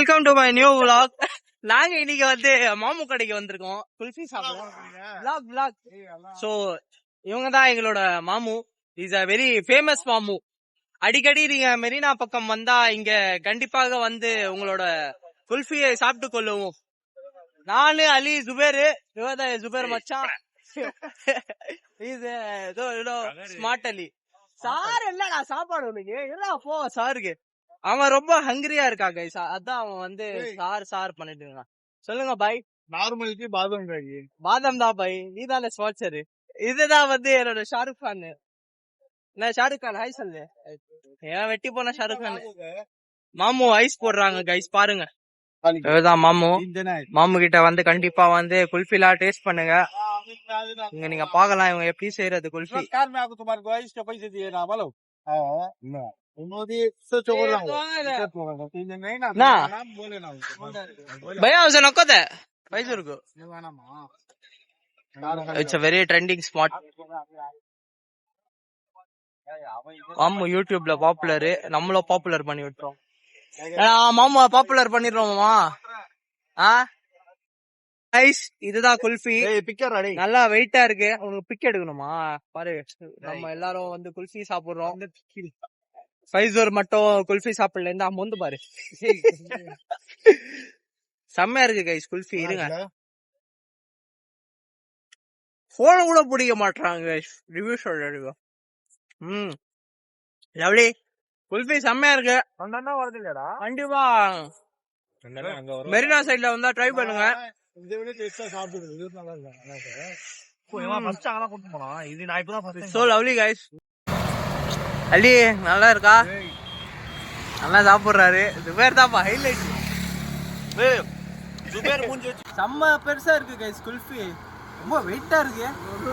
Welcome to my new vlog. நாங்க இன்னைக்கு வந்து மாமு கடைக்கு வந்திருக்கோம் குல்ஃபி சாப்பிட. சோ இவங்க தான் எங்களோட மாமு. இஸ் அ வெரி ஃபேமஸ் மாமு. அடிக்கடி நீங்க மெரினா பக்கம் வந்தா இங்க கண்டிப்பாக வந்து உங்களோட குல்ஃபியை சாப்பிட்டு கொள்ளுவோம். நானு அலி ஜுபேரு ஜுபேர் மச்சான். ஸ்மார்ட் அலி சார் இல்லடா சாப்பாடு உனக்கு எல்லாம் போ சாருக்கு. அவன் ரொம்ப ஹங்கிரியா இருக்கா கைஸ், அதான் அவன் வந்து சார் பண்ணிட்டு இருக்கான். சொல்லுங்க பாய். நார்மலுக்கு பாதாம் பாதாம் தான் பாய், நீ தானே ஸ்பான்சரு. இதுதான் வந்து என்னோட ஷாருக் கான். நான் ஷாருக் கான் ஹாய் சொல்லு. ஏன் வெட்டி போன ஷாருக் கான். மாமு ஐஸ் போடுறாங்க கைஸ் பாருங்க. இதுதான் மாமு. மாமு கிட்ட வந்து கண்டிப்பா வந்து குல்ஃபிலாம் டேஸ்ட் பண்ணுங்க. இங்க நீங்க பாக்கலாம் இவங்க எப்படி செய்யறது குல்ஃபி. भैया उसे नको दे पैसे रुको. It's a very trending spot. மாமு யூடியூப்ல பாப்புலர், நம்மளும் பாப்புலர் பண்ணி விட்டுறோம். மாமா பாப்புலர் பண்ணிடுறோமா? இதுதான் குல்ஃபி. நல்லா வெயிட்டா இருக்கு. உனக்கு பிக் எடுக்கணுமா பாரு. நம்ம எல்லாரும் வந்து குல்ஃபி சாப்பிடுறோம். ஃபைசர் மட்டும் குல்ஃபி சாப்பிடல இருந்தா மொந்து பாரு. செம்மையா இருக்கு கைஸ் குல்ஃபி. இருங்க, போன கூட பிடிக்க மாட்டாங்க ரிவ்யூ சொல்ற. லவ்லி குல்ஃபி செம்மையா இருக்கு. கண்டிப்பா மெரினா சைட்ல வந்தா ட்ரை பண்ணுங்க. So lovely guys. அலி நல்லா இருக்கா? நல்லா சாப்பிடுறாரு. ஜுபேர் தான்ப்பா ஹைலைட். செம்ம பெருசா இருக்கு கைஸ் குல்ஃபி. ரொம்ப வெயிட்டா இருக்கு.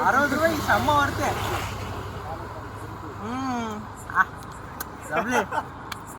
60 ரூபாய்க்கு செம்ம வருது. லவ்லி